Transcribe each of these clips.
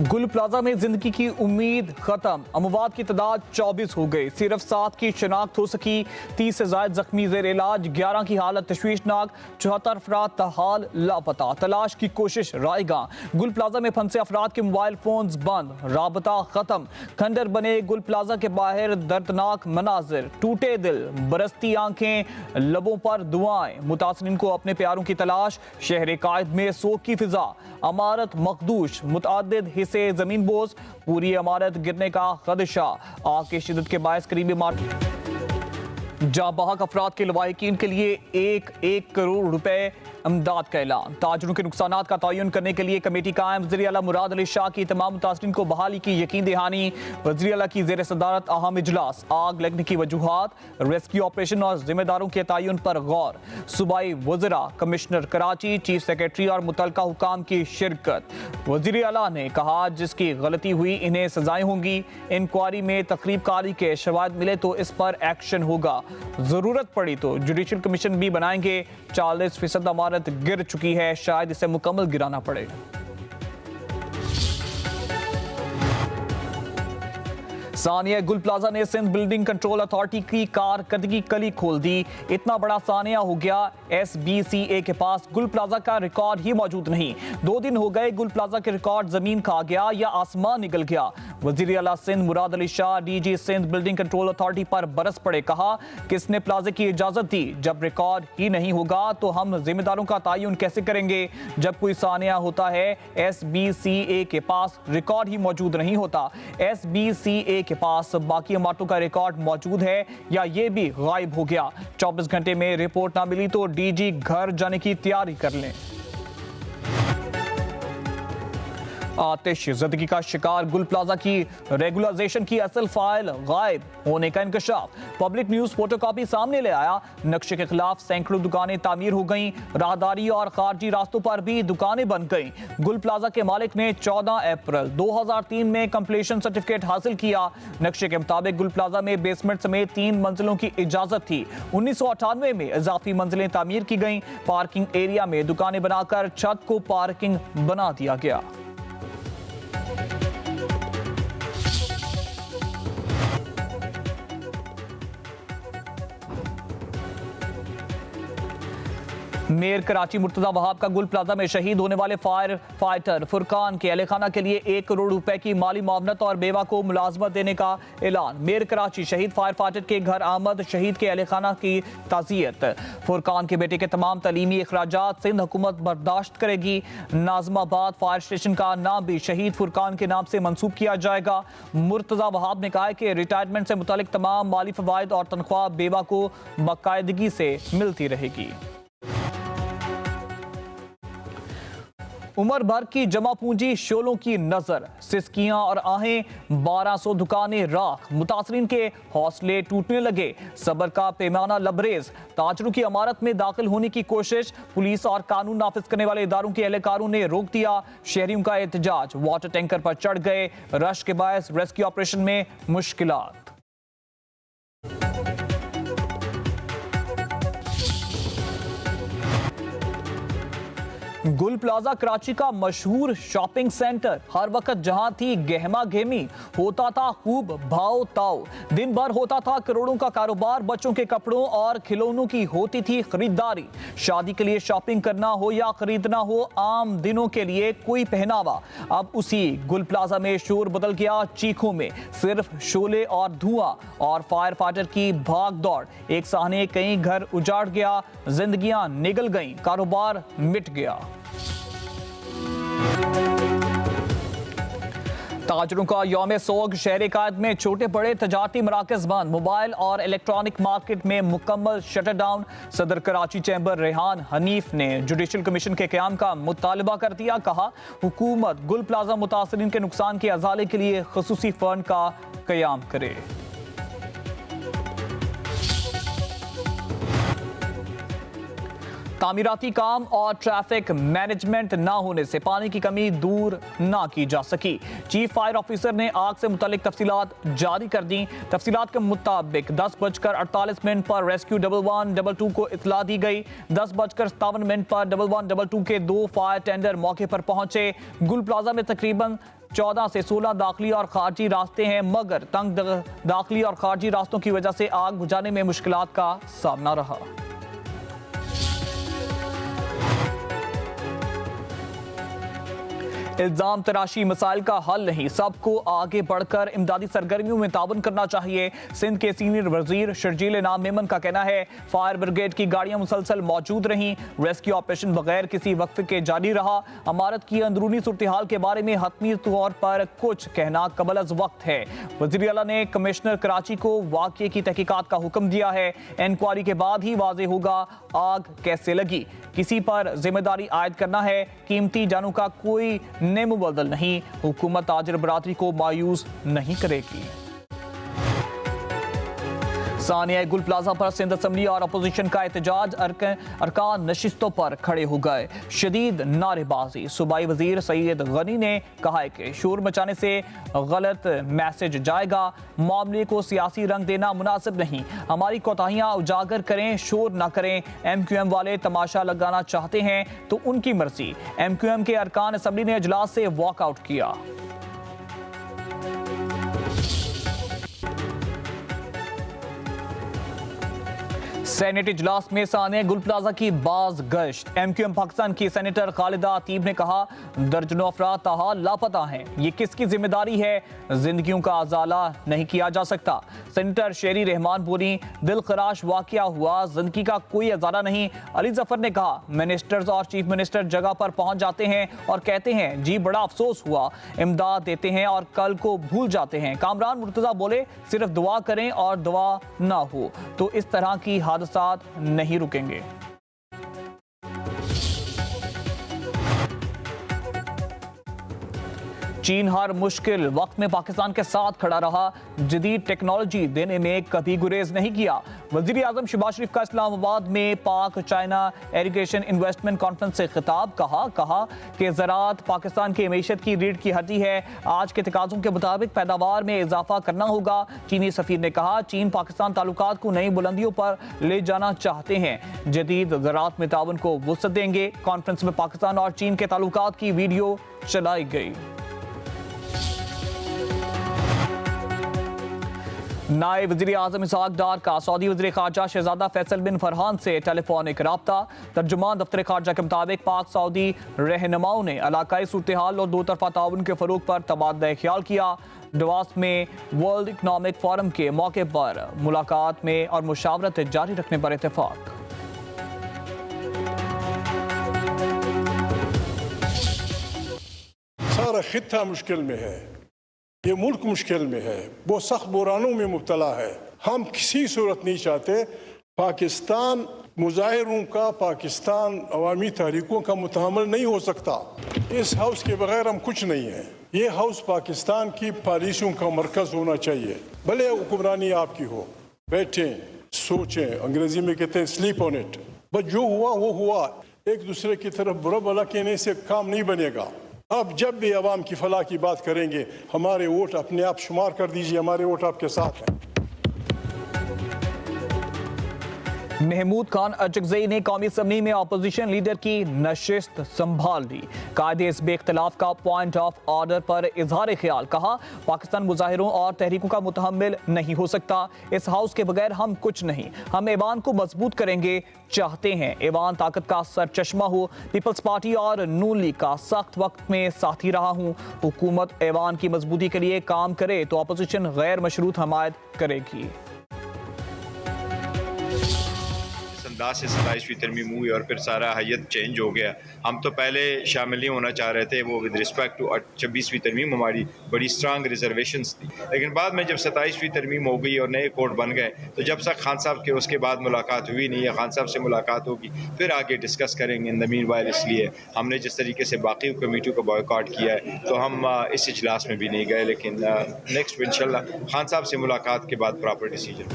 गुल प्लाजा में जिंदगी की उम्मीद खत्म। अमवात की तादाद 24 हो गई। सिर्फ 7 की शिनाख्त हो सकी। 30 से ज्यादा जख्मी जेर इलाज। 11 की हालत तशवीशनाक। 74 अफराद ताहाल लापता। तलाश की कोशिश रायगा। गुल प्लाजा में फंसे अफराद के मोबाइल फोन बंद। राबता खत्म। खंडर बने गुल प्लाजा के बाहर दर्दनाक मनाजिर। टूटे दिल, बरसती आंखें, लबों पर दुआएं। मुतासरीन को अपने प्यारों की तलाश। शहर कायद में सोग की फिजा। अमारत मखदूश। मुतअद्दिद हिस्से जमीन बोझ। पूरी इमारत गिरने का खदशा। आग की शिद्दत के बायस करीबी जाबाहक अफराद के लवाहिकीन के लिए 1 करोड़ रुपए अमदाद का ऐलान। ताजरों के नुकसानात का तयन करने के लिए कमेटी कायम। वज़ीर आला मुराद अली शाह की तमाम मुतासरीन को बहाली की यकीन दहानी। वज़ीर आला की ज़ेर सदारत अहम इजलास। आग लगने की वजूहात, रेस्क्यू ऑपरेशन और जिम्मेदारों के तयन पर गौर। सूबाई वज़रा, कमिश्नर कराची, चीफ सेक्रेटरी और मुतल्लिका हुकाम की शिरकत। वज़ीर आला ने कहा जिसकी गलती हुई इन्हें सजाएं होंगी। इंक्वायरी में तकरीब कारी के शवाहिद मिले तो इस पर एक्शन होगा। जरूरत पड़ी तो जुडिशल कमीशन भी बनाएंगे। 40% इमारत गिर चुकी है, शायद इसे मुकम्मल गिराना पड़े। सानिया गुल प्लाजा ने सिंध बिल्डिंग कंट्रोल अथॉरिटी की कारकर्दगी कली खोल दी। इतना बड़ा सानिया हो गया, SBCA के पास गुल प्लाजा का रिकॉर्ड ही मौजूद नहीं। 2 दिन हो गए, गुल प्लाजा के रिकॉर्ड जमीन खा गया या आसमान निकल गया। वजीर आला Sindh Murad Ali Shah DG Sindh building control authority पर बरस पड़े। कहा किसने प्लाजे की इजाजत दी? जब रिकॉर्ड ही नहीं होगा तो हम जिम्मेदारों का तयन कैसे करेंगे? जब कोई सानिया होता है, SBCA के पास रिकॉर्ड ही मौजूद नहीं होता। SBCA के पास बाकी इमारतों का रिकॉर्ड मौजूद है या ये भी गायब हो गया? 24 घंटे में रिपोर्ट ना मिली तो DG घर जाने की तैयारी कर लें। आतिश ज़दगी का शिकार गुल प्लाजा की रेगुलराइजेशन की असल फाइल गायब होने का इंकशाफ। पब्लिक न्यूज फोटोकॉपी सामने ले आया। नक्शे के खिलाफ सैकड़ों दुकानें तामीर हो गईं। राहदारी और खारजी रास्तों पर भी दुकानें बन गईं। गुल प्लाजा के मालिक ने 14 अप्रैल 2003 में कंप्लीशन सर्टिफिकेट हासिल किया। नक्शे के मुताबिक गुल प्लाजा में बेसमेंट समेत 3 मंजिलों की इजाजत थी। 1998 में इजाफी मंजिलें तामीर की गईं। पार्किंग एरिया में दुकानें बनाकर छत को पार्किंग बना दिया गया। मेयर कराची मुर्तजा वहाब का गुल प्लाजा में शहीद होने वाले फायर फाइटर फुरकान के अहले खाना के लिए 1 करोड़ रुपए की माली मुआवनत और बेवा को मुलाजमत देने का ऐलान। मेयर कराची शहीद फायर फाइटर के घर आमद, शहीद के अहले खाना की ताज़ियत। फुरकान के बेटे के तमाम तलीमी अखराजात सिंध हुकूमत बर्दाश्त करेगी। नाजमाबाद फायर स्टेशन का नाम भी शहीद फुरकान के नाम से मंसूब किया जाएगा। मुर्तजा वहाब ने कहा है कि रिटायरमेंट से मुतालिक तमाम माली फवाइद और तनख्वाह बेवा को बाकायदगी से मिलती रहेगी। उम्र भर की जमा पूंजी शोलों की नजर, सिसकियां और आहें, 1200 दुकानें राख। मुतासरीन के हौसले टूटने लगे। सबर का पैमाना लबरेज। ताजरों की इमारत में दाखिल होने की कोशिश, पुलिस और कानून नाफिज करने वाले इदारों के एहलकारों ने रोक दिया। शहरियों का एहतजाज, वाटर टैंकर पर चढ़ गए। रश के बायस रेस्क्यू ऑपरेशन में मुश्किलात। गुल प्लाजा कराची का मशहूर शॉपिंग सेंटर। हर वक्त जहां थी गहमा गहमी, होता था खूब भाव ताव। दिन भर होता था करोड़ों का कारोबार। बच्चों के कपड़ों और खिलौनों की होती थी खरीदारी। शादी के लिए शॉपिंग करना हो या खरीदना हो, आम दिनों के लिए कोई पहनावा। अब उसी गुल प्लाजा में शोर बदल गया चीखों में। सिर्फ शोले और धुआं और फायर फाइटर की भाग दौड़। एक साहने कई घर उजाड़ गया, जिंदगियां निगल गईं, कारोबार मिट गया। ताजरों का यौम सोग। शहर कायद में छोटे बड़े तजारती मराकज बंद। मोबाइल और इलेक्ट्रॉनिक मार्केट में मुकम्मल शटर डाउन। सदर कराची चैम्बर रेहान हनीफ ने जुडिशल कमीशन के क़याम का मुतालबा कर दिया। कहा हुकूमत गुल प्लाजा मुतासरीन के नुकसान के अजाले के लिए खसूसी फंड का क़याम करे। तामीराती काम और ट्रैफिक मैनेजमेंट ना होने से पानी की कमी दूर ना की जा सकी। चीफ फायर ऑफिसर ने आग से मुतालिक तफसीलात जारी कर दी। तफसीलात के मुताबिक 10:48 पर रेस्क्यू 1122 को इतला दी गई। 10:57 पर 1122 के 2 फायर टेंडर मौके पर पहुंचे। गुल प्लाजा में तकरीबन 14 से 16 दाखिली और खारजी रास्ते हैं, मगर तंग दाखिली और खारजी रास्तों की वजह से आग बुझाने में मुश्किलात का सामना रहा। इल्जाम तराशी मसाइल का हल नहीं, सबको आगे बढ़कर इमदादी सरगर्मियों में ताउन करना चाहिए। सिंध के सीनियर वजीर शर्जील इनाम मेमन का कहना है फायर ब्रिगेड की गाड़ियां मुसलसल मौजूद रहीं, रेस्क्यू ऑपरेशन बगैर किसी वक्फे के जारी रहा। इमारत की अंदरूनी सूरत हाल के बारे में हतमी तौर पर कुछ कहना कबल अज वक्त है। वज़ीर आला ने कमिश्नर कराची को वाक़ये की तहकीकात का हुक्म दिया है। इंक्वायरी के बाद ही वाज़ेह होगा आग कैसे लगी। किसी पर जिम्मेदारी आयद करना है, कीमती जानों का कोई नेमुबदल नहीं। हुकूमत ताजिर बरादरी को मायूस नहीं करेगी। सानिया गुल प्लाजा पर सिंध असम्बली और अपोजिशन का एहतजाज, अरकान नशिस्तों पर खड़े हो गए, शदीद नारेबाजी। सूबाई वजीर सैयद गनी ने कहा है कि शोर मचाने से गलत मैसेज जाएगा, मामले को सियासी रंग देना मुनासिब नहीं। हमारी कोताहियां उजागर करें, शोर ना करें। MQM वाले तमाशा लगाना चाहते हैं तो उनकी मर्जी। MQM के अरकान असम्बली ने इजलास से वॉकआउट किया। सेनेट इजलास में सानिया गुल प्लाजा की बाज गश्त। MQM पाकिस्तान की सेनेटर खालिदा अतीब ने कहा दर्जनों अफराद ताहाल लापता हैं, ये किसकी जिम्मेदारी है? जिंदगियों का अजाला नहीं किया जा सकता। सेनेटर शेरी रहमान बोली दिलखराश वाकया हुआ, जिंदगी का कोई अजाला नहीं। अली जफर ने कहा मिनिस्टर्स और चीफ मिनिस्टर जगह पर पहुंच जाते हैं और कहते हैं जी बड़ा अफसोस हुआ, इमदाद देते हैं और कल को भूल जाते हैं। कामरान मुर्तजा बोले सिर्फ दुआ करें और दुआ ना हो तो इस तरह की हादसात नहीं रुकेंगे। चीन हर मुश्किल वक्त में पाकिस्तान के साथ खड़ा रहा, जदीद टेक्नोलॉजी देने में कभी गुरेज नहीं किया। वजीर आजम शहबाज शरीफ का इस्लामाबाद में पाक चाइना इरिगेशन इन्वेस्टमेंट कॉन्फ्रेंस से खिताब। कहा कि ज़राअत पाकिस्तान की मईशत की रीढ़ की हड्डी है, आज के तकाज़ों के मुताबिक पैदावार में इजाफा करना होगा। चीनी सफीर ने कहा चीन पाकिस्तान ताल्लुकात को नई बुलंदियों पर ले जाना चाहते हैं, जदीद ज़राअत में ताउन को वुसअत देंगे। कॉन्फ्रेंस में पाकिस्तान और चीन के ताल्लुकात की वीडियो चलाई गई। नायब वज़ीर आज़म इसहाक डार का सऊदी वज़ीर ख़ारजा शहज़ादा फैसल बिन फरहान से टेलीफोनिक राब्ता। तर्जुमान दफ्तर ख़ारजा के मुताबिक पाक सऊदी रहनुमाओं ने इलाकाई सूरत हाल और दो तरफ़ा ताउन के फ़रोग़ पर तबादला ख्याल किया। डवास में वर्ल्ड इकनॉमिक फोरम के मौके पर मुलाकात में और मुशावरत जारी रखने पर इत्तेफाक। सारा खित्ता मुश्किल में है, ये मुल्क मुश्किल में है, वो सख्त बुरानों में मुब्तला है। हम किसी सूरत नहीं चाहते पाकिस्तान मुजाहिरों का, पाकिस्तान अवामी तहरीकों का मुतहम्मिल नहीं हो सकता। इस हाउस के बगैर हम कुछ नहीं है। ये हाउस पाकिस्तान की पॉलिसियों का मरकज़ होना चाहिए। भले हुक्मरानी आपकी हो, बैठें सोचें, अंग्रेजी में कहते हैं स्लीप ऑन इट। बस जो हुआ वो हुआ, एक दूसरे की तरफ बुरा भला कहने से काम नहीं बनेगा। अब जब भी अवाम की फलाह की बात करेंगे, हमारे वोट अपने आप शुमार कर दीजिए, हमारे वोट आपके साथ हैं। महमूद खान अचकज़ई ने कौमी असम्बली में अपोजिशन लीडर की नशिस्त संभाल ली। कायदे इस बेख्तिलाफ का पॉइंट ऑफ ऑर्डर पर इजहार ख्याल। कहा पाकिस्तान मुजाहिरों और तहरीकों का मुतहम्मिल नहीं हो सकता। इस हाउस के बगैर हम कुछ नहीं। हम ऐवान को मजबूत करेंगे, चाहते हैं ऐवान ताकत का सरचश्मा हो। पीपल्स पार्टी और नून लीग का सख्त वक्त में साथी रहा हूँ। हुकूमत ऐवान की मजबूती के लिए काम करे तो अपोजिशन गैर मशरूत हमायत करेगी। से 27वीं तरमीम हुई और फिर सारा हैयत चेंज हो गया। हम तो पहले शामिल नहीं होना चाह रहे थे, वो विद रिस्पेक्ट टू 26वीं तरमीम हमारी बड़ी स्ट्रांग रिजर्वेशंस थी। लेकिन बाद में जब 27वीं तरमीम हो गई और नए कोड बन गए तो जब तक खान साहब के उसके बाद मुलाकात हुई नहीं है, खान साहब से मुलाकात होगी फिर आगे डिस्कस करेंगे। इन द मीनवाइल इसलिए हमने जिस तरीके से बाकी कमेटियों को बॉयकॉट किया है तो हम इस इजलास में भी नहीं गए, लेकिन नेक्स्ट इंशाल्लाह खान साहब से मुलाकात के बाद प्रॉपर डिसीजन।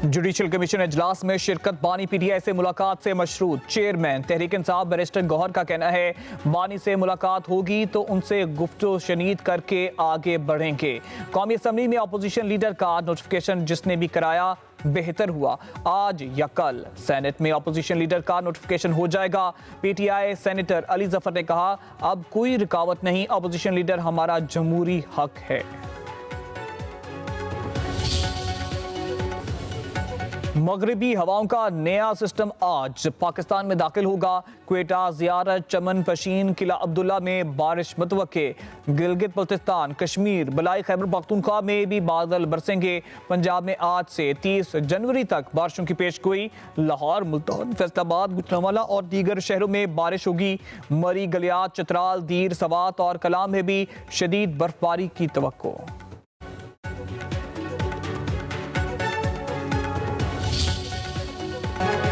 जुडिशल कमीशन इजलास में शिरकत बानी पीटीआई से मुलाकात से मशरूत। चेयरमैन तहरीक इंसाफ बैरिस्टर गौहर का कहना है बानी से मुलाकात होगी तो उनसे गुफ्तगू शनीद करके आगे बढ़ेंगे। कौमी असम्बली में अपोजिशन लीडर का नोटिफिकेशन जिसने भी कराया बेहतर हुआ। आज या कल सेनेट में अपोजिशन लीडर का नोटिफिकेशन हो जाएगा। पीटीआई सेनेटर अली जफर ने कहा अब कोई रुकावट नहीं, अपोजिशन लीडर हमारा जमहूरी हक है। मगरबी हवाओं का नया सिस्टम आज पाकिस्तान में दाखिल होगा। क्वेटा, ज़ियारत, चमन, पशीन, किला अब्दुल्ला में बारिश मुतवक्के। गिलगित बल्तिस्तान, कश्मीर, बलाई खैबर पख्तूनख्वा में भी बादल बरसेंगे। पंजाब में आज से 30 जनवरी तक बारिशों की पेशगोई। लाहौर, मुल्तान, फैसलाबाद, गुजरांवाला और दीगर शहरों में बारिश होगी। मरी, गलियात, चित्राल, दीर, सवात और कलाम में भी शदीद बर्फबारी की तवक्को।